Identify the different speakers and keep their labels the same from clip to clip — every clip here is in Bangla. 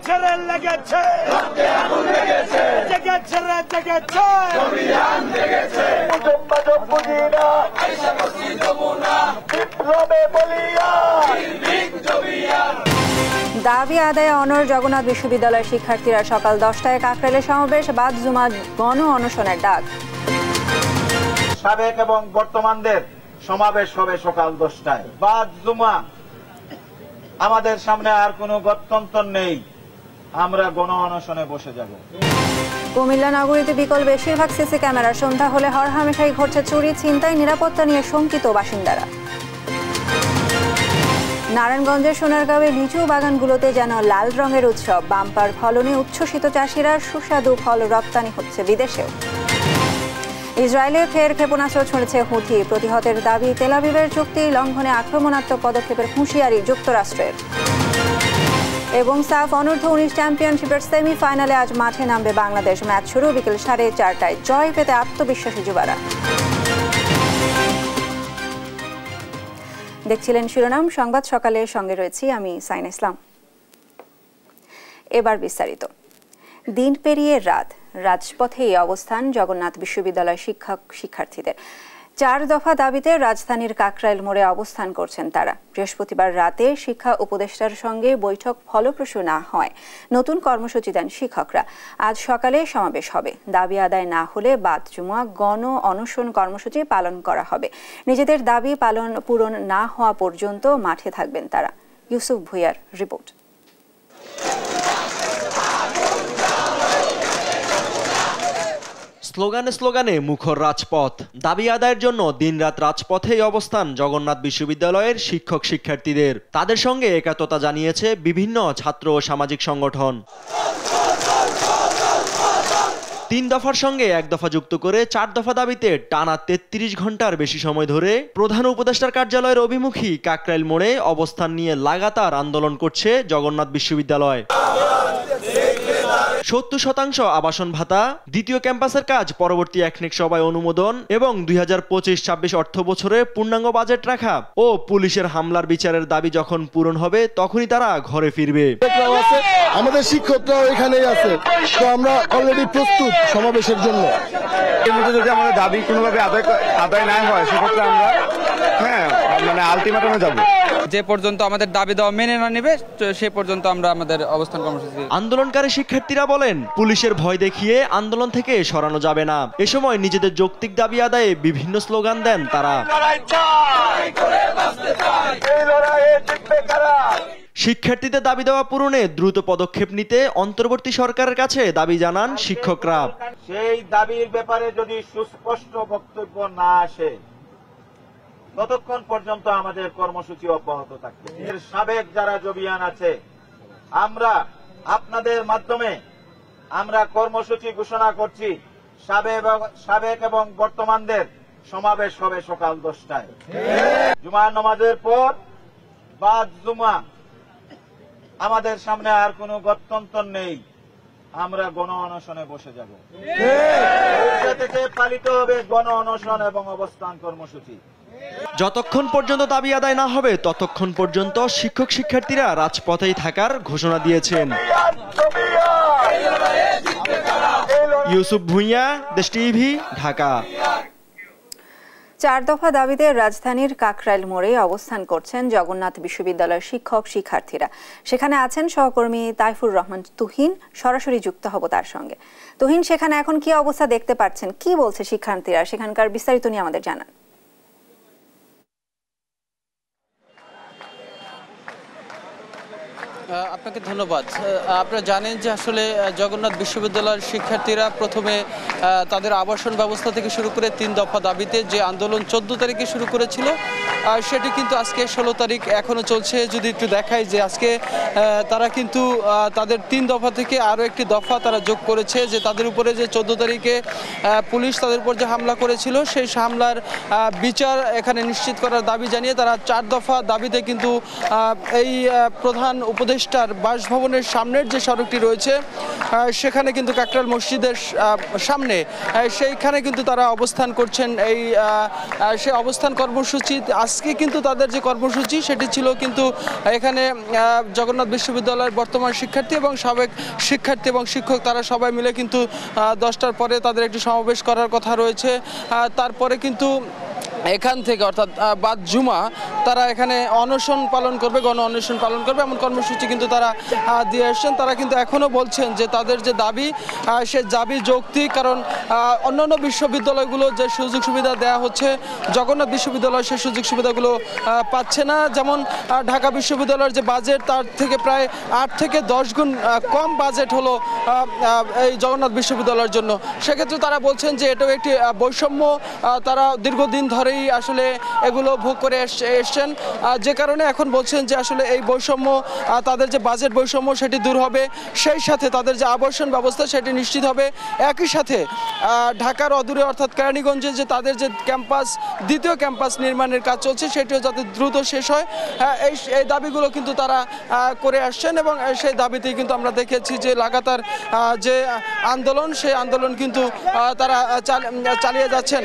Speaker 1: জেগেছে রে লেগেছে, জেগেছে রে জেগেছে,
Speaker 2: দাবি আদায়ে অনড় জগন্নাথ বিশ্ববিদ্যালয়ের শিক্ষার্থীরা সকাল 10টায় কাকরাইলে সমাবেশ, বাদ জুমা গণ অনশনের ডাক।
Speaker 3: সাবেক এবং বর্তমানদের সমাবেশ হবে সকাল 10টায়। বাদ জুমা আমাদের সামনে আর কোনো গত্যন্তর নেই, আমরা গণ অনশনে বসে যাব।
Speaker 2: কুমিল্লা নগরীতে বিকল বেশিরভাগ সিসি ক্যামেরা, সন্ধ্যা হলে হরহামেশাই ঘটছে চুরি, ছিনতাই, নিরাপত্তা নিয়ে শঙ্কিত বাসিন্দারা। নারায়ণগঞ্জের সোনারগাঁওয়ে লিচু বাগানগুলোতে যেন লাল রঙের উৎসব, বাম্পার ফলনে উচ্ছ্বসিত চাষিরা, সুস্বাদু ফল রপ্তানি হচ্ছে বিদেশেও। ইসরায়েলে ফের ক্ষেপণাস্ত্র ছুঁড়েছে হুথি, প্রতিহতের দাবি, তেল আবিবের চুক্তি লঙ্ঘনে আক্রমণাত্মক পদক্ষেপের হুঁশিয়ারি যুক্তরাষ্ট্রের। এবং সাফ অনূর্ধ্ব 19 চ্যাম্পিয়নশিপের সেমিফাইনালে আজ মাঠে নামবে বাংলাদেশ, ম্যাচ শুরু বিকেল 4:30টায়, জয় পেতে আত্মবিশ্বাসী যুবারা। দেখছিলেন শিরোনাম সংবাদ সকালের সঙ্গে রয়েছি আমি সাইনা ইসলাম। এবার বিস্তারিত। দিন পেরিয়ে রাত, রাজপথেই অবস্থান জগন্নাথ বিশ্ববিদ্যালয় শিক্ষার্থীদের। 4 দফা দাবিতে রাজধানীর কাকরাইল মোড়ে অবস্থান করছেন তারা। বৃহস্পতিবার রাতে শিক্ষা উপদেষ্টার সঙ্গে বৈঠক ফলপ্রসূ না হয় নতুন কর্মসূচি দেন শিক্ষকরা। আজ সকালে সমাবেশ হবে, দাবি আদায় না হলে বাদ জুমা গণ অনশন কর্মসূচি পালন করা হবে। নিজেদের দাবি পূরণ না হওয়া পর্যন্ত মাঠে থাকবেন তারা। ইউসুফ ভুইয়ার রিপোর্ট।
Speaker 4: স্লোগানে স্লোগানে মুখর রাজপথ, দাবি আদায়ের জন্য দিনরাত রাজপথেই অবস্থান জগন্নাথ বিশ্ববিদ্যালয়ের শিক্ষক শিক্ষার্থীদের। তাদের সঙ্গে একাত্মতা জানিয়েছে বিভিন্ন ছাত্র ও সামাজিক সংগঠন। 3 দফার সঙ্গে 1 দফা যুক্ত করে 4 দফা দাবিতে টানা 33 ঘন্টার বেশি সময় ধরে প্রধান উপদেষ্টার কার্যালয়ের অভিমুখী কাকরাইল মোড়ে অবস্থান নিয়ে লাগাতার আন্দোলন করছে জগন্নাথ বিশ্ববিদ্যালয়। 70% আবাসন ভাতা, দ্বিতীয় ক্যাম্পাসের কাজ পরবর্তী একনেক সভায় অনুমোদন এবং 2025-26 অর্থ বছরে পূর্ণাঙ্গ বাজেট রাখা ও পুলিশের হামলার বিচারের দাবি যখন পূরণ হবে তখনই তারা ঘরে ফিরবে।
Speaker 5: আমাদের শিক্ষকরাও এখানেই আছে, তো আমরা অলরেডি প্রস্তুত সমাবেশের জন্য।
Speaker 6: এর মধ্যে যদি আমাদের দাবি কোনোভাবে আদায় না হয় সেক্ষেত্রে আমরা আলটিমেটামে যাব।
Speaker 7: যে পর্যন্ত আমাদের দাবি দেওয়া মেনে না নেবে সে পর্যন্ত আমরা আমাদের অবস্থান কর্মসূচি।
Speaker 4: আন্দোলনকারী শিক্ষার্থীরা বলেন, পুলিশের ভয় দেখিয়ে আন্দোলন থেকে সরানো যাবে না। এ সময় নিজেদের যৌক্তিক দাবি আদায়ে বিভিন্ন স্লোগান দেন তারা। শিক্ষার্থীদের দাবি দেওয়া পূরণে দ্রুত পদক্ষেপ নিতে অন্তর্বর্তী সরকারের কাছে দাবি জানান শিক্ষকরা।
Speaker 3: সেই দাবির ব্যাপারে যদি সুস্পষ্ট বক্তব্য না আসে ততক্ষণ পর্যন্ত আমাদের কর্মসূচি অব্যাহত থাকবে। এর সাবেক যারা জবিয়ান আছে, আমরা আপনাদের মাধ্যমে আমরা কর্মসূচি ঘোষণা করছি। সাবেক এবং বর্তমানদের সমাবেশ হবে সকাল 10টায়। জুমার নামাজের পর বাদ জুমা আমাদের সামনে আর কোনো গত্যন্তর নেই, আমরা গণ অনশনে বসে যাব। থেকে পালিত হবে গণ অনশন এবং অবস্থান কর্মসূচি।
Speaker 4: যতক্ষণ পর্যন্ত দাবি আদায় না হবে ততক্ষণ পর্যন্ত শিক্ষক শিক্ষার্থীরা রাজপথেই থাকার ঘোষণা দিয়েছেন। ইউসুফ ভুইয়া, দেশ টিভি, ঢাকা।
Speaker 2: 4 দফা দাবিতে রাজধানীর কাকরাইল মোড়ে অবস্থান করছেন জগন্নাথ বিশ্ববিদ্যালয়ের শিক্ষক শিক্ষার্থীরা। সেখানে আছেন সহকর্মী তাইফুর রহমান তুহিন, সরাসরি যুক্ত হব তার সঙ্গে। তুহিন, সেখানে এখন কি অবস্থা দেখতে পাচ্ছেন, কি বলছে শিক্ষার্থীরা, সেখানকার বিস্তারিত নিয়ে আমাদের জানান।
Speaker 7: আপনাকে ধন্যবাদ। আপনারা জানেন যে আসলে জগন্নাথ বিশ্ববিদ্যালয়ের শিক্ষার্থীরা প্রথমে তাদের আবাসন ব্যবস্থা থেকে শুরু করে 3 দফা দাবিতে যে আন্দোলন 14 তারিখে শুরু করেছিল সেটি কিন্তু আজকে 16 তারিখ এখনও চলছে। যদি একটু দেখাই যে আজকে তারা কিন্তু তাদের 3 দফা থেকে আরও একটি দফা তারা যোগ করেছে, যে তাদের উপরে যে 14 তারিখে পুলিশ তাদের উপর যে হামলা করেছিল সেই হামলার বিচার এখানে নিশ্চিত করার দাবি জানিয়ে তারা 4 দফা দাবিতে কিন্তু এই প্রধান উপদেষ্টার বাসভবনের সামনের যে সড়কটি রয়েছে সেখানে কিন্তু কাকরাইল মসজিদের সামনে সেইখানে কিন্তু তারা অবস্থান করছেন। এই সে অবস্থান কর্মসূচি আজ আজকে কিন্তু তাদের যে কর্মসূচি সেটি ছিল কিন্তু এখানে জগন্নাথ বিশ্ববিদ্যালয়ের বর্তমান শিক্ষার্থী এবং সাবেক শিক্ষার্থী এবং শিক্ষক তারা সবাই মিলে কিন্তু 10টার পরে তাদের একটি সমাবেশ করার কথা রয়েছে। তারপরে কিন্তু এখান থেকে অর্থাৎ বাদ জুমা তারা এখানে অনশন পালন করবে, গণ অনশন পালন করবে এমন কর্মসূচি কিন্তু তারা দিয়ে আসছেন। তারা কিন্তু এখনও বলছেন যে তাদের যে দাবি সে দাবি যৌক্তিক, কারণ অন্যান্য বিশ্ববিদ্যালয়গুলো যে সুযোগ সুবিধা দেওয়া হচ্ছে জগন্নাথ বিশ্ববিদ্যালয় সেই সুযোগ সুবিধাগুলো পাচ্ছে না। যেমন ঢাকা বিশ্ববিদ্যালয়ের যে বাজেট তার থেকে প্রায় 8 থেকে 10 গুণ কম বাজেট হলো এই জগন্নাথ বিশ্ববিদ্যালয়ের জন্য। সেক্ষেত্রে তারা বলছেন যে এটাও একটি বৈষম্য, তারা দীর্ঘদিন ধরেই আসলে এগুলো ভোগ করে এসছেন, যে কারণে এখন বলছেন যে আসলে এই বৈষম্য তাদের যে বাজেট বৈষম্য সেটি দূর হবে, সেই সাথে তাদের যে আবাসন ব্যবস্থা সেটি নিশ্চিত হবে। একই সাথে ঢাকার অদূরে অর্থাৎ কেরানীগঞ্জে যে তাদের যে ক্যাম্পাস দ্বিতীয় ক্যাম্পাস নির্মাণের কাজ চলছে সেটিও যাতে দ্রুত শেষ হয়, এই দাবিগুলো কিন্তু তারা করে আসছেন এবং সেই দাবিতেই কিন্তু আমরা দেখেছি যে লাগাতার যে আন্দোলন সেই আন্দোলন কিন্তু তারা চালিয়ে যাচ্ছেন।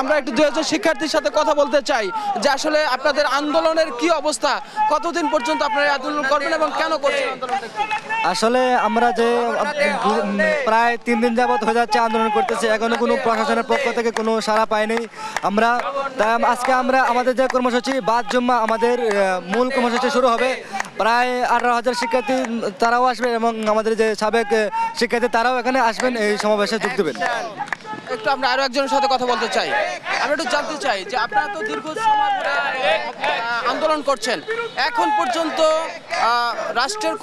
Speaker 7: আমরা একটু 2000 শিক্ষার্থীর সাথে কথা বলতে চাই যে আসলে আপনাদের আন্দোলনের কি অবস্থা, কতদিন পর্যন্ত আপনারা আন্দোলন করবেন এবং কেন করছেন আন্দোলনটা?
Speaker 8: আসলে আমরা যে প্রায় 3 দিন যাবত হয়ে যাচ্ছে আন্দোলন করতেছি, এখনো কোনো প্রশাসনের পক্ষ থেকে কোনো সাড়া পাইনি আমরা। তাই আজকে আমরা আমাদের যে কর্মসূচি বাদ জুম্মা আমাদের মূল কর্মসূচি শুরু হবে। প্রায় 18,000 শিক্ষার্থী তারাও আসবে এবং আমাদের যে সাবেক শিক্ষার্থী তারাও এখানে আসবেন, এই সমাবেশে যোগ দেবেন।
Speaker 7: একটু আমরা আরো একজনের সাথে কথা বলতে চাই। আমরা একটু জানতে চাই যে আপনারা তো দীর্ঘ সময় আন্দোলন করছেন, এখন পর্যন্ত রাষ্ট্রের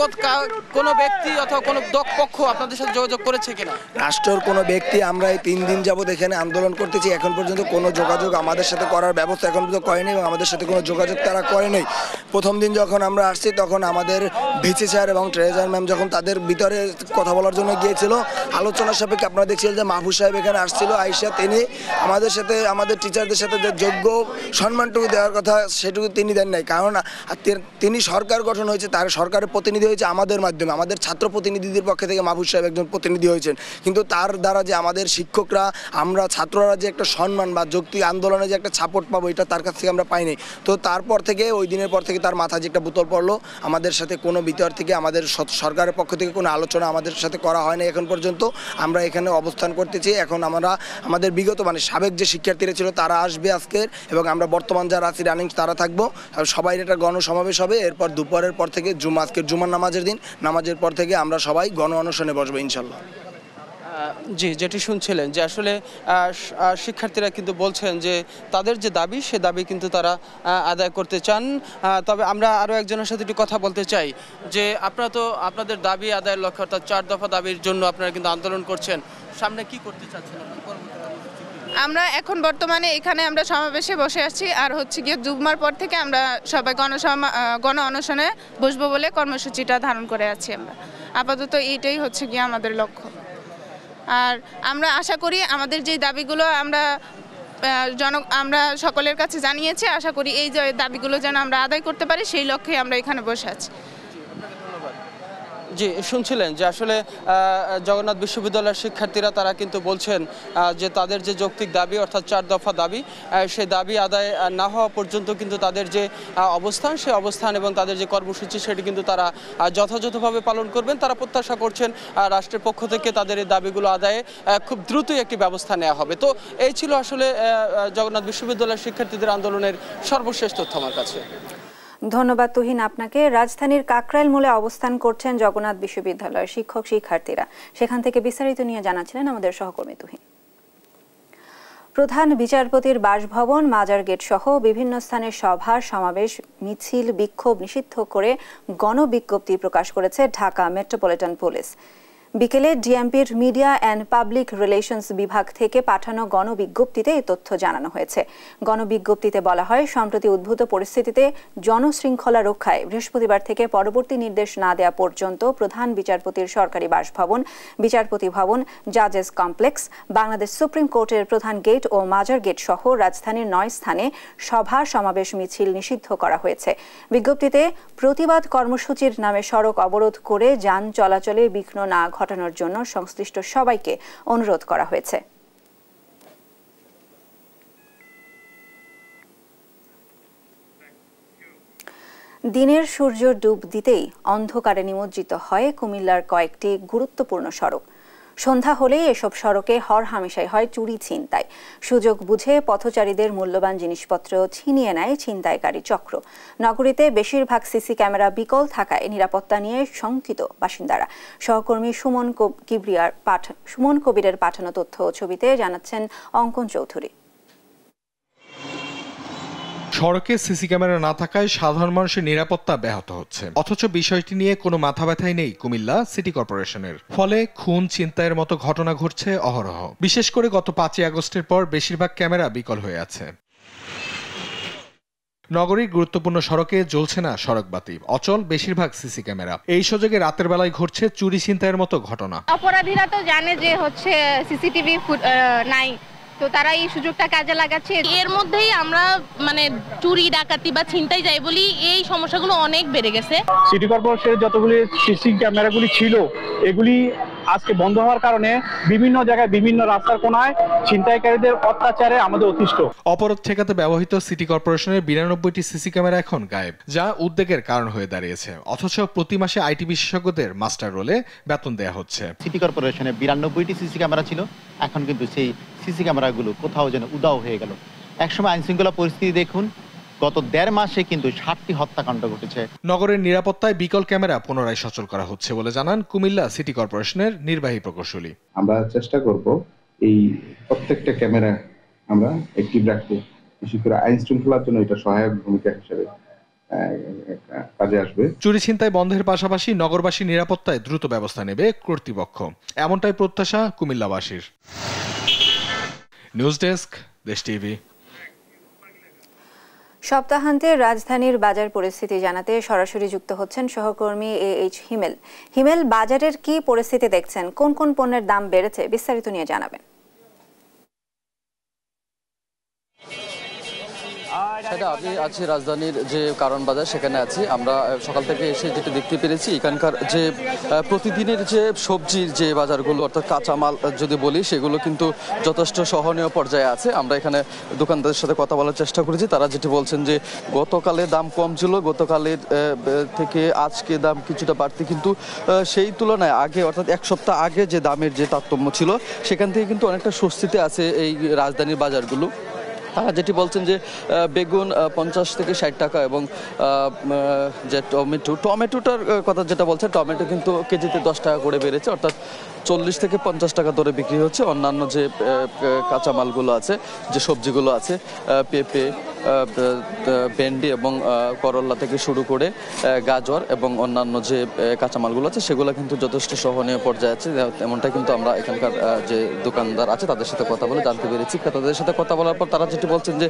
Speaker 7: কোনো ব্যক্তি অথবা কোনো পক্ষ আপনাদের সাথে যোগাযোগ করেছে কিনা?
Speaker 9: রাষ্ট্রের কোনো ব্যক্তি, আমরা এই 3 দিন যাবত এখানে আন্দোলন করতেছি, এখন পর্যন্ত কোনো যোগাযোগ আমাদের সাথে করার ব্যবস্থা এখন পর্যন্ত করেনি এবং আমাদের সাথে কোনো যোগাযোগ তারা করেনি। প্রথম দিন যখন আমরা আসছি তখন আমাদের ভিসি স্যার এবং ট্রেজার ম্যাম যখন তাদের ভিতরে কথা বলার জন্য গিয়েছিল, আলোচনার সাপেক্ষে আপনারা দেখছিলেন যে মাহফুজ সাহেব এখানে আসছিল আইসা, তিনি আমাদের সাথে আমাদের টিচারদের সাথে যে যোগ্য সম্মানটুকু দেওয়ার কথা সেটুকু তিনি দেন নাই। কারণ তিনি সরকার গঠন হয়েছে, তার সরকারের প্রতিনিধি হয়েছে আমাদের মাধ্যমে, আমাদের ছাত্র প্রতিনিধিদের পক্ষে থেকে মাহফুজ সাহেব একজন প্রতিনিধি হয়েছেন, কিন্তু তার দ্বারা যে আমাদের শিক্ষকরা আমরা ছাত্ররা যে একটা সম্মান বা যৌক্তিক আন্দোলনে যে একটা সাপোর্ট পাবো এটা তার কাছ থেকে আমরা পাইনি। তো তারপর থেকে ওই দিনের পর থেকে তার মাথা যে একটা বোতল পড়লো, আমাদের সাথে কোনো ভিতর থেকে আমাদের সরকারের পক্ষ থেকে কোনো আলোচনা আমাদের সাথে করা হয়নি এখন পর্যন্ত। আমরা এখানে অবস্থান করতেছি, এখন আমরা আমাদের বিগত সাবেক যে শিক্ষার্থীরা ছিল তারা আসবে আজকের, এবং আমরা বর্তমান যারা আছি রানিং তারা থাকবো। সবাই একটা গণসমাবেশ হবে, এরপর দুপুরের পর থেকে আজকের জুমার নামাজের দিন, নামাজের পর থেকে আমরা সবাই গণ অনশনে বসবো ইনশাল্লাহ।
Speaker 7: জি, যেটি শুনছিলেন যে আসলে শিক্ষার্থীরা কিন্তু বলছেন যে তাদের যে দাবি সে দাবি কিন্তু তারা আদায় করতে চান। তবে আমরা আরও একজনের সাথে একটু কথা বলতে চাই যে আপনারা তো আপনাদের দাবি আদায়ের লক্ষ্য অর্থাৎ 4 দফা দাবির জন্য আপনারা কিন্তু আন্দোলন করছেন, সামনে কি করতে চাচ্ছেন?
Speaker 10: আমরা এখন বর্তমানে এখানে আমরা সমাবেশে বসে আছি, আর হচ্ছে গিয়ে জুম্মার পর থেকে আমরা সবাই গণ অনশনে বসবো বলে কর্মসূচিটা ধারণ করে আছি। আমরা আপাতত এইটাই হচ্ছে গিয়ে আমাদের লক্ষ্য। আর আমরা আশা করি আমাদের যে দাবিগুলো আমরা সকলের কাছে জানিয়েছি, আশা করি এই যে দাবিগুলো যেন আমরা আদায় করতে পারি সেই লক্ষ্যে আমরা এখানে বসে আছি।
Speaker 7: জি, শুনছিলেন যে আসলে জগন্নাথ বিশ্ববিদ্যালয়ের শিক্ষার্থীরা তারা কিন্তু বলছেন যে তাদের যে যৌক্তিক দাবি অর্থাৎ 4 দফা দাবি, সেই দাবি আদায় না হওয়া পর্যন্ত কিন্তু তাদের যে অবস্থান সেই অবস্থান এবং তাদের যে কর্মসূচি সেটি কিন্তু তারা যথাযথভাবে পালন করবেন। তারা প্রত্যাশা করছেন রাষ্ট্রের পক্ষ থেকে তাদের এই দাবিগুলো আদায়ে খুব দ্রুতই একটি ব্যবস্থা নেওয়া হবে। তো এই ছিল আসলে জগন্নাথ বিশ্ববিদ্যালয়ের শিক্ষার্থীদের আন্দোলনের সর্বশেষ তথ্য আমার কাছে।
Speaker 2: ধন্যবাদ তুহিন আপনাকে। রাজধানীর কাকরাইল মোড়ে অবস্থান করছেন জগন্নাথ বিশ্ববিদ্যালয়ের শিক্ষক শিক্ষার্থীরা, সেখান থেকে বিস্তারিত নিয়ে জানাচ্ছিলেন আমাদের সহকর্মী তুহিন। প্রধান বিচারপতির বাসভবন, মাজার গেট সহ বিভিন্ন স্থানে সভা সমাবেশ মিছিল বিক্ষোভ নিষিদ্ধ করে গণবিজ্ঞপ্তি প্রকাশ করেছে ঢাকা মেট্রোপলিটন পুলিশ। বিকেলে ডিএমপির মিডিয়া অ্যান্ড পাবলিক রিলেশনস বিভাগ থেকে পাঠানো গণবিজ্ঞপ্তিতে এই তথ্য জানানো হয়েছে। গণবিজ্ঞপ্তিতে বলা হয়, সম্প্রতি উদ্ভূত পরিস্থিতিতে জনশৃঙ্খলা রক্ষায় বৃহস্পতিবার থেকে পরবর্তী নির্দেশ না দেওয়া পর্যন্ত প্রধান বিচারপতির সরকারি বাসভবন, বিচারপতি ভবন, জাজেস কমপ্লেক্স, বাংলাদেশ সুপ্রিম কোর্টের প্রধান গেট ও মাজার গেট সহ রাজধানীর 9 স্থানে সভা সমাবেশ মিছিল নিষিদ্ধ করা হয়েছে। বিজ্ঞপ্তিতে প্রতিবাদ কর্মসূচির নামে সড়ক অবরোধ করে যান চলাচলে বিঘ্ন না ঘটানোর জন্য সংশ্লিষ্ট সবাইকে অনুরোধ করা হয়েছে। দিনের সূর্য ডুব দিতেই অন্ধকারে নিমজ্জিত হয় কুমিল্লার কয়েকটি গুরুত্বপূর্ণ সড়ক। সন্ধ্যা হলেই এসব সড়কে হরহামেশাই হয় চুরি ছিনতাই। সুযোগ বুঝে পথচারীদের মূল্যবান জিনিসপত্র ছিনিয়ে নেয় ছিনতাইকারী চক্র। নগরীতে বেশিরভাগ সিসি ক্যামেরা বিকল থাকায় নিরাপত্তা নিয়ে শঙ্কিত বাসিন্দারা। সহকর্মী সুমন কবিরের পাঠানো তথ্য ও ছবিতে জানাচ্ছেন অঙ্কন চৌধুরী।
Speaker 11: সড়কে সিসি ক্যামেরা না থাকায় সাধারণ মানুষের নিরাপত্তা ব্যাহত হচ্ছে, অথচ বিষয়টি নিয়ে কোনো মাথা ব্যথাই নেই কুমিল্লা সিটি কর্পোরেশনের। ফলে খুন ছিনতাইয়ের মতো ঘটনা ঘটছে অহরহ। বিশেষ করে গত 5ই আগস্টের পর বেশিরভাগ ক্যামেরা বিকল হয়ে আছে। নগরীর গুরুত্বপূর্ণ সড়কে জ্বলছে না সড়কবাতি, অচল বেশিরভাগ সিসি ক্যামেরা। এই সুযোগে রাতের বেলায় ঘটছে চুরি ছিনতাইয়ের মতো ঘটনা।
Speaker 12: অপরাধীরা তো জানে যে সিসিটিভি নাই, তো তারা এই সুযোগটা কাজে লাগাচ্ছে। এর মধ্যেই আমরা চুরি ডাকাতি বা ছিনতাই যাই বলি এই সমস্যাগুলো অনেক বেড়ে গেছে।
Speaker 13: সিটি কর্পোরেশনের যতগুলি সিসি ক্যামেরাগুলি ছিল এগুলি আজকে বন্ধ হওয়ার কারণে বিভিন্ন জায়গায় বিভিন্ন রাস্তার কোনায় ছিনতাইকারীদের অত্যাচারে আমাদের অতিষ্ঠ।
Speaker 11: অপরাধ ঠেকাতে ব্যবহৃত সিটি কর্পোরেশনের 92টি সিসি ক্যামেরা এখন গায়েব, যা উদ্বেগের কারণ হয়ে দাঁড়িয়েছে। অথচ প্রতি মাসে আইটি বিশেষজ্ঞদের মাস্টার রোলে বেতন দেওয়া হচ্ছে।
Speaker 14: সিটি কর্পোরেশনে 92টি সিসি ক্যামেরা ছিল, এখন কিন্তু সেই সিসি ক্যামেরাগুলো কোথাও যেন উধাও হয়ে গেল। একসময় আইনশৃঙ্খলা পরিস্থিতি দেখুন, গত 1.5 মাসে কিন্তু 60টি হত্যাকাণ্ড ঘটেছে।
Speaker 11: নগরের নিরাপত্তায় বিকল ক্যামেরা পুনরায় সচল করা হচ্ছে বলে জানান কুমিল্লা সিটি কর্পোরেশনের নির্বাহী প্রকৌশলী।
Speaker 15: আমরা চেষ্টা করব এই প্রত্যেকটা ক্যামেরা আমরা অ্যাক্টিভ রাখতে, বিশেষ করে আইন শৃঙ্খলার জন্য এটা সহায়ক ভূমিকা হিসেবে কাজে আসবে।
Speaker 11: চুরি ছিনতাই বন্ধের পাশাপাশি নগরবাসী নিরাপত্তায় দ্রুত ব্যবস্থা নেবে কর্তৃপক্ষ, এমনটাই প্রত্যাশা কুমিল্লাবাসীর। নিউজ ডেস্ক, দেশ টিভি।
Speaker 2: সপ্তাহান্তে রাজধানীর বাজার পরিস্থিতি জানাতে সরাসরি যুক্ত হচ্ছেন সহকর্মী হিমেল। হিমেল, বাজারের কি পরিস্থিতি দেখছেন? কোন কোন পণ্যের দাম বেড়েছে বিস্তারিত নিয়ে জানাবেন।
Speaker 7: সেটা আমি আছি রাজধানীর যে কারণ বাজার, সেখানে আছি। আমরা সকাল থেকে এসে যেটা দেখতে পেরেছি, এখানকার যে প্রতিদিনের যে সবজির যে বাজারগুলো অর্থাৎ কাঁচামাল যদি বলি, সেগুলো কিন্তু যথেষ্ট সহনীয় পর্যায়ে আছে। আমরা এখানে দোকানদারের সাথে কথা বলার চেষ্টা করেছি। তারা যেটি বলছেন যে গতকালে দাম কম ছিল, গতকালের থেকে আজকে দাম কিছুটা বাড়তি, কিন্তু সেই তুলনায় আগে অর্থাৎ 1 সপ্তাহ আগে যে দামের যে তারতম্য ছিল, সেখান থেকে কিন্তু অনেকটা স্বস্তিতে আছে এই রাজধানীর বাজারগুলো। তারা যেটি বলছেন যে বেগুন 50 থেকে 60 টাকা এবং যে টমেটোটার কথা যেটা বলছে, টমেটো কিন্তু কেজিতে 10 টাকা করে বেড়েছে, অর্থাৎ 40 থেকে 50 টাকা দরে বিক্রি হচ্ছে। অন্যান্য যে কাঁচামালগুলো আছে, যে সবজিগুলো আছে, পেঁপে, ভেন্ডি এবং করলা থেকে শুরু করে গাজর এবং অন্যান্য যে কাঁচামালগুলো আছে, সেগুলো কিন্তু যথেষ্ট সহনীয় পর্যায়ে আছে। এমনটা কিন্তু আমরা এখানকার যে দোকানদার আছে তাদের সাথে কথা বলে জানতে পেরেছি। তাদের সাথে কথা বলার পর তারা যেটি বলছেন যে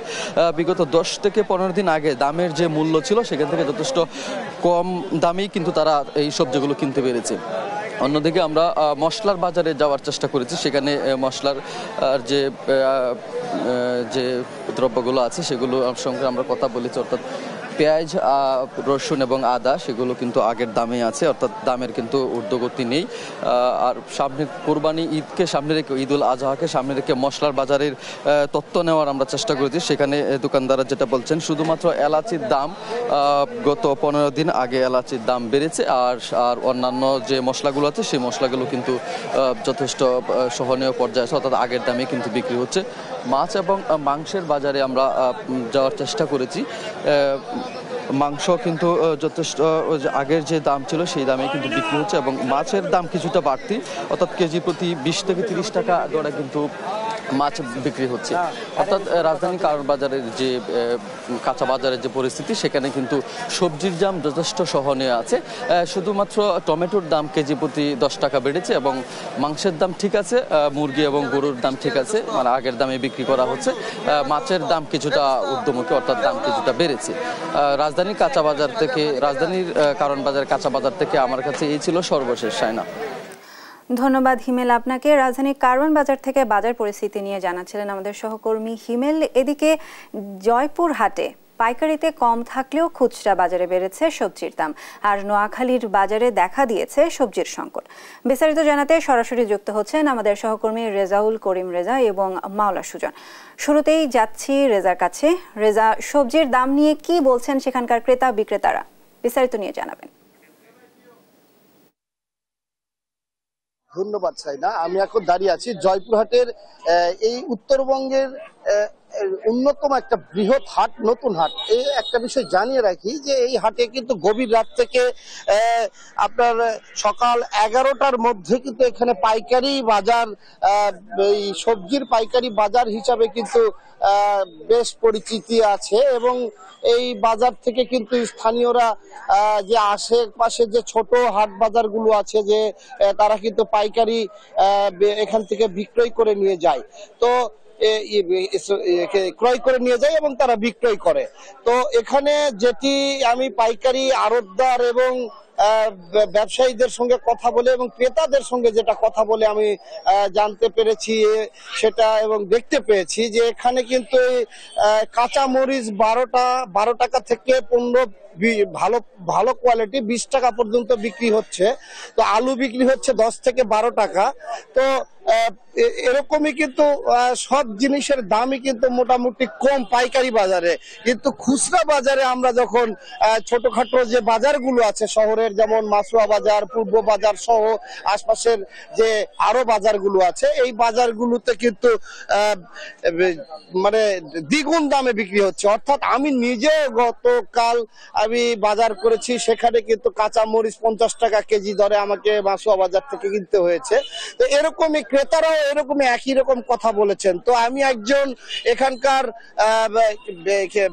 Speaker 7: বিগত 10 থেকে 15 দিন আগে দামের যে মূল্য ছিল, সেখান থেকে যথেষ্ট কম দামেই কিন্তু তারা এই সবজিগুলো কিনতে পেরেছে। অন্যদিকে আমরা মশলার বাজারে যাওয়ার চেষ্টা করেছি। সেখানে মশলার যে দ্রব্যগুলো আছে সেগুলোর সঙ্গে আমরা কথা বলেছি, অর্থাৎ পেঁয়াজ, রসুন এবং আদা, সেগুলো কিন্তু আগের দামে আছে, অর্থাৎ দামের কিন্তু ঊর্ধ্বগতি নেই। আর সামনে কোরবানি ঈদকে সামনে রেখে, ঈদুল আজহাকে সামনে রেখে মশলার বাজারের তথ্য নেওয়ার আমরা চেষ্টা করেছি। সেখানে দোকানদাররা যেটা বলছেন, শুধুমাত্র এলাচির দাম গত 15 দিন আগে এলাচির দাম বেড়েছে, আর অন্যান্য যে মশলাগুলো আছে সেই মশলাগুলো কিন্তু যথেষ্ট সহনীয় পর্যায়ে আছে, অর্থাৎ আগের দামে কিন্তু বিক্রি হচ্ছে। মাছ এবং মাংসের বাজারে আমরা যাওয়ার চেষ্টা করেছি। মাংস কিন্তু যথেষ্ট আগের যে দাম ছিল সেই দামে কিন্তু বিক্রি হচ্ছে এবং মাছের দাম কিছুটা বাড়তি, অর্থাৎ কেজি প্রতি 20 থেকে 30 টাকা দরে কিন্তু মাছ বিক্রি হচ্ছে। অর্থাৎ রাজধানী কারণ বাজারের যে কাঁচা বাজারের যে পরিস্থিতি, সেখানে কিন্তু সবজির দাম যথেষ্ট সহনীয় আছে। শুধুমাত্র টমেটোর দাম কেজি প্রতি 10 টাকা বেড়েছে এবং মাংসের দাম ঠিক আছে, মুরগি এবং গরুর দাম ঠিক আছে, মানে আগের দামে বিক্রি করা হচ্ছে। মাছের দাম কিছুটা ঊর্ধ্বমুখী, অর্থাৎ দাম কিছুটা বেড়েছে। রাজধানীর কাঁচা বাজার থেকে, রাজধানীর কারণ বাজার কাঁচা বাজার থেকে আমার কাছে এই ছিল সর্বশেষ। সাইনা,
Speaker 2: ধন্যবাদ হিমেল আপনাকে। রাজধানীর কারওয়ান বাজার থেকে বাজার পরিস্থিতি নিয়ে জানাচ্ছিলেন আমাদের সহকর্মী হিমেল। এদিকে জয়পুর হাটে পাইকারিতে কম থাকলেও খুচরা বাজারে বেড়েছে সবজির দাম, আর নোয়াখালীর বাজারে দেখা দিয়েছে সবজির সংকট। বিস্তারিত জানাতে সরাসরি যুক্ত হচ্ছেন আমাদের সহকর্মী রেজাউল করিম রেজা এবং মাওলা সুজন। শুরুতেই যাচ্ছি রেজার কাছে। রেজা, সবজির দাম নিয়ে কি বলছেন সেখানকার ক্রেতা বিক্রেতারা? বিস্তারিত নিয়ে জানাবেন।
Speaker 5: ধন্যবাদ সাইনা। আমি এখন দাঁড়িয়ে আছি জয়পুরহাটের এই উত্তরবঙ্গের অন্যতম একটা বৃহৎ হাট, নতুন হাট। এই একটা বিষয় জানিয়ে রাখি যে এই হাটে কিন্তু গভীর রাত থেকে আপনার সকাল 11টার মধ্যে কিন্তু এখানে পাইকারি বাজার, এই সবজির পাইকারি বাজার হিসাবে কিন্তু বেশ পরিচিতি আছে এবং এই বাজার থেকে কিন্তু স্থানীয়রা যে আশেপাশে যে ছোট হাট বাজারগুলো আছে যে তারা কিন্তু পাইকারি এখান থেকে বিক্রয় করে নিয়ে যায়, তো ক্রয় করে নিয়ে যায় এবং তারা বিক্রয় করে। তো এখানে যেটি আমি পাইকারি আড়তদার এবং ব্যবসায়ীদের সঙ্গে কথা বলে এবং ক্রেতাদের সঙ্গে যেটা কথা বলে আমি জানতে পেরেছি সেটা এবং দেখতে পেয়েছি যে এখানে কিন্তু কাঁচা মরিচ 12 টাকা থেকে 15 ভালো ভালো কোয়ালিটি 20 টাকা পর্যন্ত বিক্রি হচ্ছে। তো আলু বিক্রি হচ্ছে 10 থেকে 12 টাকা। তো এরকমই কিন্তু সব জিনিসের দামই কিন্তু মোটামুটি কম পাইকারি বাজারে, কিন্তু খুচরা বাজারে আমরা যখন ছোটখাটো যে বাজারগুলো আছে শহরের, যেমন মাসুয়া বাজার, পূর্ব বাজার সহ আশপাশের যে আরো বাজারগুলো আছে, এই বাজারগুলোতে কিন্তু মানে দ্বিগুণ দামে বিক্রি হচ্ছে। অর্থাৎ আমি নিজে গতকাল আমি বাজার করেছি, সেখানে কিন্তু কাঁচা মরিচ 50 টাকা কেজি দরে আমাকে মাসুয়া বাজার থেকে কিনতে হয়েছে। তো এরকমই ক্রেতারাও এরকমই একই রকম কথা বলেছেন। তো আমি একজন এখানকার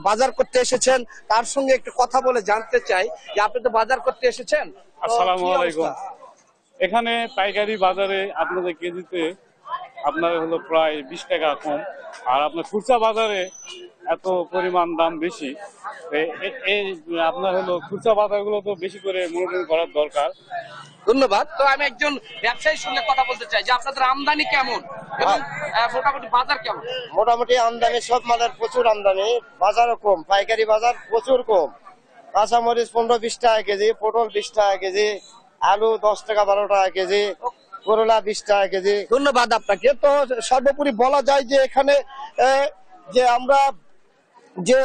Speaker 5: বাজার করতে এসেছেন, তার সঙ্গে একটু কথা বলে জানতে চাই যে আপনি তো বাজার করতে এসেছেন।
Speaker 16: আসসালামু আলাইকুম। এখানে পাইকারি বাজারে আপনাদের কেজিতে আপনার হলো প্রায় 20 টাকা কম, আর আপনার খুচরা বাজারে এত পরিমাণ দাম বেশি। এই আপনার হলো খুচরা বাজারগুলো তো বেশি করে মনিটরিং করার দরকার।
Speaker 17: ধন্যবাদ। তো আমি একজন ব্যবসায়ীর সঙ্গে কথা বলতে চাই যে আপনাদের আমদানি কেমন এবং মোটামুটি বাজার কেমন?
Speaker 18: মোটামুটি আমদানি সব মালের প্রচুর আমদানি, বাজারও কম, পাইকারি বাজার প্রচুর কম। কাঁচামরিচ 15-20 টাকা কেজি, পটল 20 টাকা কেজি, আলু 10 টাকা 12 টাকা কেজি, করলা 20 টাকা কেজি।
Speaker 5: ধন্যবাদ আপনাকে। তো সর্বোপরি বলা যায় যে এখানে যে আমরা যে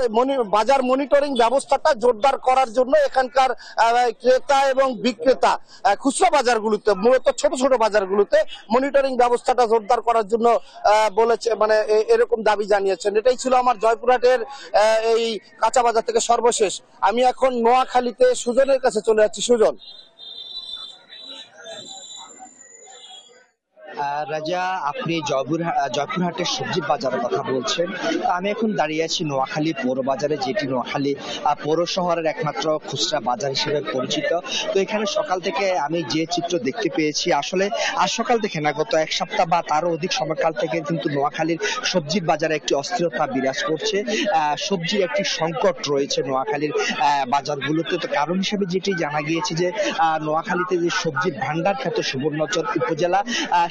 Speaker 5: বাজার মনিটরিং ব্যবস্থাটা জোরদার করার জন্য এখানকার ক্রেতা এবং বিক্রেতা খুচরা বাজারগুলোতে, মূলত ছোট ছোট বাজারগুলোতে মনিটরিং ব্যবস্থাটা জোরদার করার জন্য বলেছে, মানে এরকম দাবি জানিয়েছেন। এটাই ছিল আমার জয়পুরহাটের এই কাঁচা বাজার থেকে সর্বশেষ। আমি এখন নোয়াখালীতে সুজনের কাছে চলে যাচ্ছি। সুজন।
Speaker 19: রাজা, আপনি জয়পুরহাটের সবজি বাজারের কথা বলছেন। আমি এখন দাঁড়িয়ে আছি নোয়াখালী পৌর বাজারে, যেটি নোয়াখালী পৌর শহরের একমাত্র খুচরা বাজার হিসেবে পরিচিত। তো এখানে সকাল থেকে আমি যে চিত্র দেখতে পেয়েছি, আসলে আজ সকাল থেকে না, গত এক সপ্তাহ বা তারও অধিক সময়কাল থেকে কিন্তু নোয়াখালীর সবজির বাজারে একটি অস্থিরতা বিরাজ করছে। সবজির একটি সংকট রয়েছে নোয়াখালীর বাজারগুলোতে। তো কারণ হিসেবে যেটি জানা গিয়েছে যে নোয়াখালীতে যে সবজির ভান্ডার খ্যাত সুবর্ণচর উপজেলা,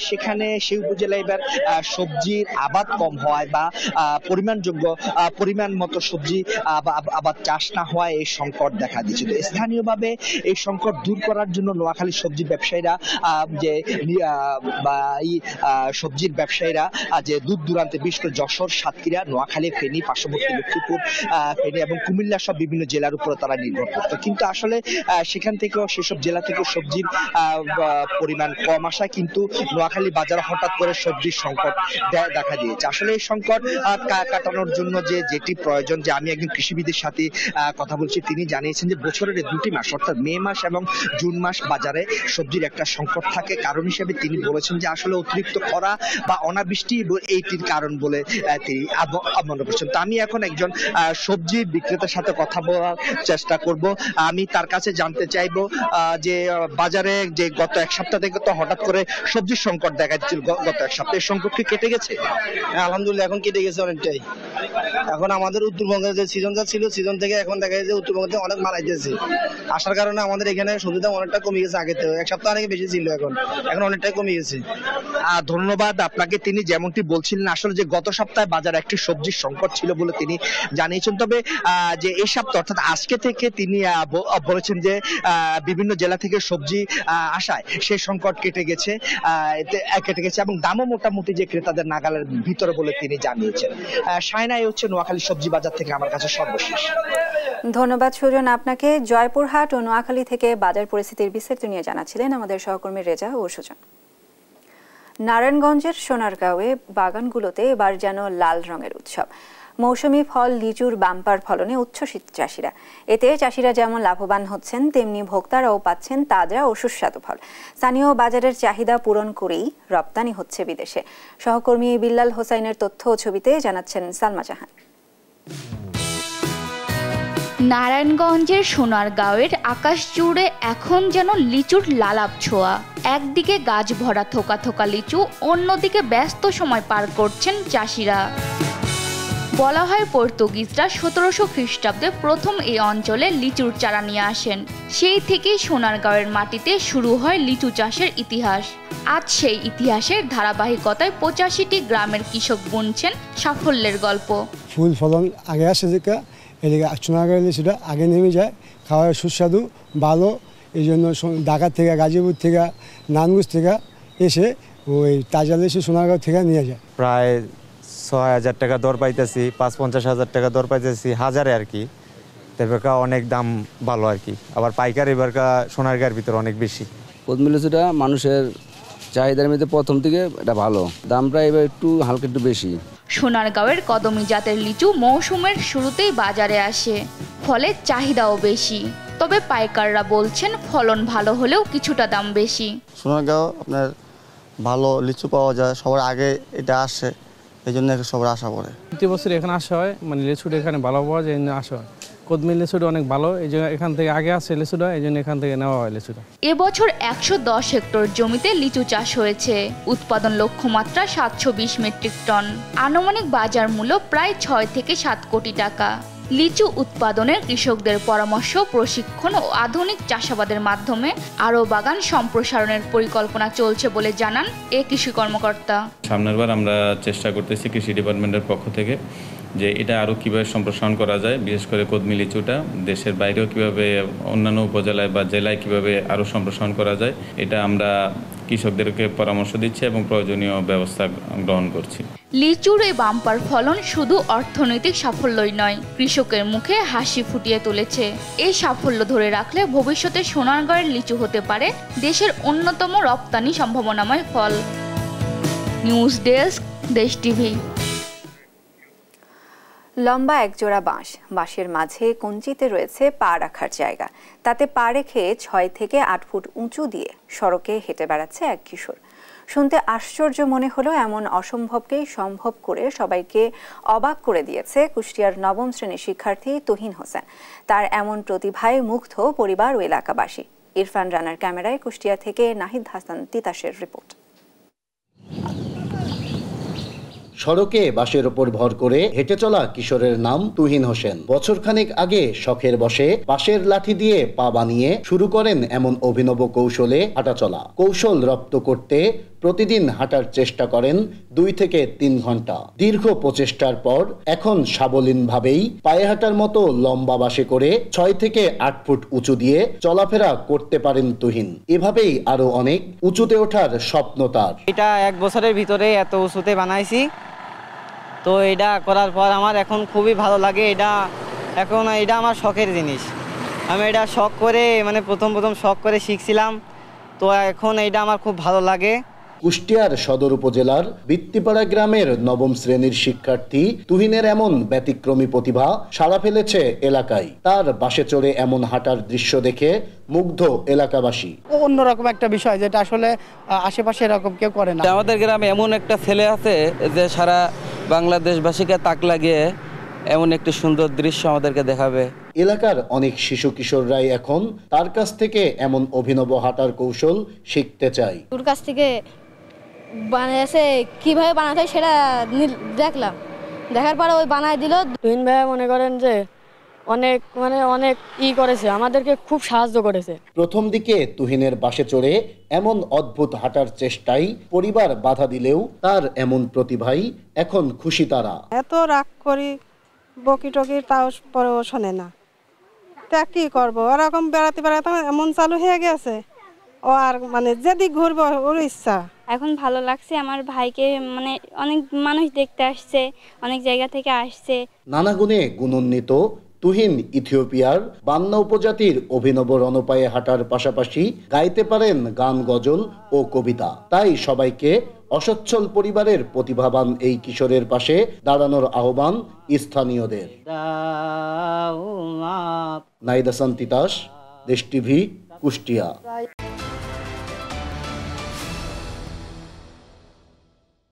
Speaker 19: সেখানে সেই উপজেলায় এবার সবজির আবাদ কম হওয়ায় বা পরিমাণ মতো সবজি আবাদ চাষ না হওয়ায় এই সংকট দেখা দিচ্ছে। তো স্থানীয়ভাবে এই সংকট দূর করার জন্য নোয়াখালীর সবজি ব্যবসায়ীরা সবজির ব্যবসায়ীরা যে দূর দূরান্তে, বিশেষ করে যশোর, সাতক্ষীরা, নোয়াখালী, ফেনী, পার্শ্ববর্তী লক্ষ্মীপুর, ফেনী এবং কুমিল্লা সব বিভিন্ন জেলার উপরে তারা নির্ভর করত। কিন্তু আসলে সেখান থেকেও, সেসব জেলা থেকেও সবজির পরিমাণ কম আসায় কিন্তু নোয়াখালী বাজার হঠাৎ করে সবজির সংকট দেখা দিয়েছে। আসলে এই সংকট কাটানোর জন্য যেটি প্রয়োজন, যে আমি একজন কৃষিবিদের সাথে কথা বলছি, তিনি জানিয়েছেন যে বছরের 2টি মাস অর্থাৎ মে মাস এবং জুন মাস বাজারে সবজির একটা সংকট থাকে। কারণ হিসেবে তিনি বলেছেন যে আসলে অতিরিক্ত খরা বা অনাবৃষ্টি এইটির কারণ বলে তিনি মনে করছেন। তো আমি এখন একজন সবজি বিক্রেতার সাথে কথা বলার চেষ্টা করব। আমি তার কাছে জানতে চাইবো যে বাজারে যে গত এক সপ্তাহ থেকে তো হঠাৎ করে সবজির সংকট দেখা যাচ্ছিল, গত এক সপ্তাহের সংকট কি কেটে গেছে?
Speaker 18: আলহামদুলিল্লাহ এখন কেটে গেছে অনেকটাই। এখন আমাদের উত্তরবঙ্গের যে সিজনটা ছিল, সিজন থেকে এখন দেখা যায় যে উত্তরবঙ্গে অনেক মাল আইতেছে, আসার কারণে আমাদের এখানে সবজির দাম অনেকটা কমে গেছে। আগে থেকে এক সপ্তাহ অনেক বেশি ছিল, এখন অনেকটাই কমে গেছে।
Speaker 19: ধন্যবাদ আপনাকে। তিনি যেমনটি বলছিলেন, আসলে যে গত সপ্তাহে বাজারে একটি সবজির সংকট ছিল বলে তিনি জানিয়েছেন। তবে যে এই সপ্তাহ অর্থাৎ আজকে থেকে তিনি বলেছেন যে বিভিন্ন জেলা থেকে সবজি আসায় সেই সংকট কেটে গেছে এবং দামও মোটামুটি যে ক্রেতাদের নাগালের ভিতরে বলে তিনি জানিয়েছেন। শায়না, এই হচ্ছে নোয়াখালী সবজি বাজার থেকে আমার কাছে সর্বশেষ।
Speaker 2: ধন্যবাদ সুজন আপনাকে। জয়পুরহাট ও নোয়াখালী থেকে বাজার পরিস্থিতির বিস্তারিত নিয়ে জানাচ্ছিলেন আমাদের সহকর্মী রেজা ও সুজন। নারায়ণগঞ্জের সোনারগাঁওয়ে বাগানগুলোতে এবার যেন লাল রঙের উৎসব। মৌসুমি ফল লিচুর বাম্পার ফলনে উচ্ছ্বসিত চাষিরা। এতে চাষিরা যেমন লাভবান হচ্ছেন, তেমনি ভোক্তারাও পাচ্ছেন তাজা ও সুস্বাদু ফল। স্থানীয় বাজারের চাহিদা পূরণ করেই রপ্তানি হচ্ছে বিদেশে। সহকর্মী বিল্লাল হোসাইনের তথ্য ও ছবিতে জানাচ্ছেন সালমা জাহান।
Speaker 20: নারায়ণগঞ্জের সোনারগাঁওয়ের আকাশ জুড়ে এখন যেন লিচুর লালাপ ছোঁয়া। একদিকে গাছ ভরা থোকা থোকা লিচু, অন্যদিকে ব্যস্ত সময় পার করছেন চাষিরা। বলা হয় পর্তুগিজরা 1700 খ্রিস্টাব্দে প্রথম এই অঞ্চলে লিচুর চারা নিয়ে আসেন। সেই থেকেই সোনারগাঁওয়ের মাটিতে শুরু হয় লিচু চাষের ইতিহাস। আজ সেই ইতিহাসের ধারাবাহিকতায় 85টি গ্রামের কৃষক বুনছেন সাফল্যের গল্প।
Speaker 21: ফুল ফলন আগে আসে যেটা, এদিকে সোনারগাঁওয়ের লিচুটা আগে নেমে যায়, খাওয়ার সুস্বাদু ভালো। এই জন্য ঢাকা থেকে, গাজীপুর থেকে, নানগুজ থেকে এসে ওই তাজা লিচু সোনারগাঁও থেকে নিয়ে যায়।
Speaker 22: প্রায় 6000 টাকা দর পাইতেছি, 50-50 টাকা দর পাইতেছি, হাজারে আর কি। এবারকা অনেক দাম ভালো আর কি। আবার পাইকারি এবারকা সোনারগাঁয়ের ভিতরে অনেক বেশি।
Speaker 23: কদমি লিচুটা মানুষের চাহিদার মধ্যে প্রথম থেকে এটা ভালো, দামটা এবার একটু হালকা একটু বেশি।
Speaker 20: সোনারগাঁওয়ের কদমি জাতের লিচু মৌসুমের শুরুতেই বাজারে আসে, ফলে চাহিদাও বেশি। তবে পাইকাররা বলছেন ফলন ভালো হলেও কিছুটা দাম বেশি।
Speaker 24: সোনারগাঁও আপনার ভালো লিচু পাওয়া যায়, সবার আগে এটা আসে, এই জন্য সবার আশা করে।
Speaker 25: প্রতি বছর এখানে আসা হয়, মানে লিচুটা এখানে ভালো পাওয়া যায়, এই জন্য আসা হয়। কদমি লিচুটা অনেক ভালো, এই জন্য এখান থেকে আগে আসে লিচুটা, এই জন্য এখান থেকে নেওয়া হয় লিচুটা।
Speaker 20: এবছর 110 হেক্টর জমিতে লিচু চাষ হয়েছে। উৎপাদন লক্ষ্যমাত্রা 720 মেট্রিক টন। আনুমানিক বাজার মূল্য প্রায় 6 থেকে 7 কোটি টাকা। লিচু উৎপাদনের কৃষকদের পরামর্শ, প্রশিক্ষণ ও আধুনিক চাষাবাদের মাধ্যমে আরও বাগান সম্প্রসারণের পরিকল্পনা চলছে বলে জানান এ কৃষি কর্মকর্তা।
Speaker 26: সামনের বার আমরা চেষ্টা করতেছি কৃষি ডিপার্টমেন্টের পক্ষ থেকে যে এটা আরও কীভাবে সম্প্রসারণ করা যায়, বিশেষ করে কদমি লিচুটা দেশের বাইরেও কীভাবে অন্যান্য উপজেলায় বা জেলায় কীভাবে আরও সম্প্রসারণ করা যায়, এটা আমরা কৃষকদেরকে পরামর্শ দিচ্ছি এবং প্রয়োজনীয় ব্যবস্থা গ্রহণ করছি।
Speaker 20: লিচুর এই বাম্পার ফলন শুধু অর্থনৈতিক সাফল্যই নয়, কৃষকের মুখে হাসি ফুটিয়ে তুলেছে। এই সাফল্য ধরে রাখলে ভবিষ্যতে সোনারগাঁওয়ের লিচু হতে পারে দেশের অন্যতম রপ্তানি সম্ভাবনাময় ফল। নিউজ ডেস্ক, দেশ টিভি।
Speaker 2: লম্বা একজোড়া বাঁশের মাঝে কঞ্চিতে রয়েছে পা রাখার জায়গা। তাতে পা রেখে 6 থেকে 8 ফুট উঁচু দিয়ে সড়কে হেঁটে বেড়াচ্ছে এক কিশোর। শুনতে আশ্চর্য মনে হলো, এমন অসম্ভবকেই সম্ভব করে সবাইকে অবাক করে দিয়েছে কুষ্টিয়ার 9ম শ্রেণীর শিক্ষার্থী তুহিন হোসেন। তার এমন প্রতিভায় মুগ্ধ পরিবার ও এলাকাবাসী। ইরফান রানার ক্যামেরায় কুষ্টিয়া থেকে নাহিদ হাসান তিতাসের রিপোর্ট।
Speaker 27: সড়কে বাঁশের ওপর ভর করে হেঁটে চলা কিশোরের নাম তুহিন হোসেন। বছরখানেক আগে শখের বশে বাঁশের লাঠি দিয়ে পা বানিয়ে শুরু করেন এমন অভিনব কৌশলে হাঁটাচলা। কৌশল রপ্ত করতে প্রতিদিন হাঁটার চেষ্টা করেন 2 থেকে 3 ঘন্টা। দীর্ঘ প্রচেষ্টার পর এখন সাবলীনভাবেই পায়ে হাঁটার মতো লম্বা বাঁশে করে 6 থেকে 8 ফুট উঁচু দিয়ে চলাফেরা করতে পারেন তুহিন। এভাবেই আরো অনেক উঁচুতে ওঠার স্বপ্ন তার।
Speaker 28: এটা 1 বছরের ভিতরে এত উঁচুতে বানাইছি, তো এটা করার পর আমার এখন খুবই ভালো লাগে। এটা আমার শখের জিনিস। আমি এটা শখ করে প্রথম শখ করে শিখছিলাম, তো এখন এটা আমার খুব ভালো লাগে।
Speaker 27: কুষ্টিয়ার সদর উপজেলার বৃত্তিপাড়া গ্রামের 9ম শ্রেণীর শিক্ষার্থী তুহিনের এমন ব্যতিক্রমী প্রতিভা সাড়া ফেলেছে এলাকায়। তার বাসে চড়ে এমন হাঁটার দৃশ্য দেখে মুগ্ধ এলাকাবাসী।
Speaker 29: অন্যরকম একটা বিষয়, যেটা আসলে আশেপাশে এরকম কেউ করে না।
Speaker 28: আমাদের গ্রামে এমন একটা ছেলে আছে যে সারা বাংলাদেশবাসীকে তাক লাগিয়ে এমন একটি সুন্দর দৃশ্য আমাদেরকে দেখাবে।
Speaker 27: এলাকার অনেক শিশু কিশোররাই এখন তার কাছ থেকে এমন অভিনব হাঁটার কৌশল শিখতে চায়।
Speaker 30: তোর কাছ থেকে বানাইছে, কিভাবে বানাতে সেটা দেখলাম, দেখার পরে ওই বানায় দিল।
Speaker 31: তুহিন ভাই মনে করেন যে অনেক করেছে, আমাদেরকে খুব সাহায্য করেছে।
Speaker 27: প্রথম দিকে তুহিনের বাসে চড়ে এমন অদ্ভুত হাঁটার চেষ্টায় পরিবার বাধা দিলেও তার এমন প্রতিভাই এখন খুশি তারা।
Speaker 32: এত রাগ করি, বকি টকি, তাও পরেও শোনে না। তা কি করবো, ওরকম বেড়াতে বেড়াতে এমন চালু হয়ে গেছে, ও আর যেদিক ঘুরবো ওর ইচ্ছা,
Speaker 1: এখন ভালো লাগছে। আমার ভাইকে মানে অনেক মানুষ দেখতে আসছে, অনেক জায়গা থেকে আসছে।
Speaker 27: নানা গুণে গুণান্বিত তুহিন ইথিওপিয়ার বান্না উপজাতির অভিনব রণপায়ে হাঁটার পাশাপাশি গাইতে পারেন গান, গজল ও কবিতা। তাই সবাইকে অসচ্ছল পরিবারের প্রতিভাবান এই কিশোরের পাশে দাঁড়ানোর আহ্বান স্থানীয়দের। নাইদা সান্তিতাস, দেশ টিভি, কুষ্টিয়া।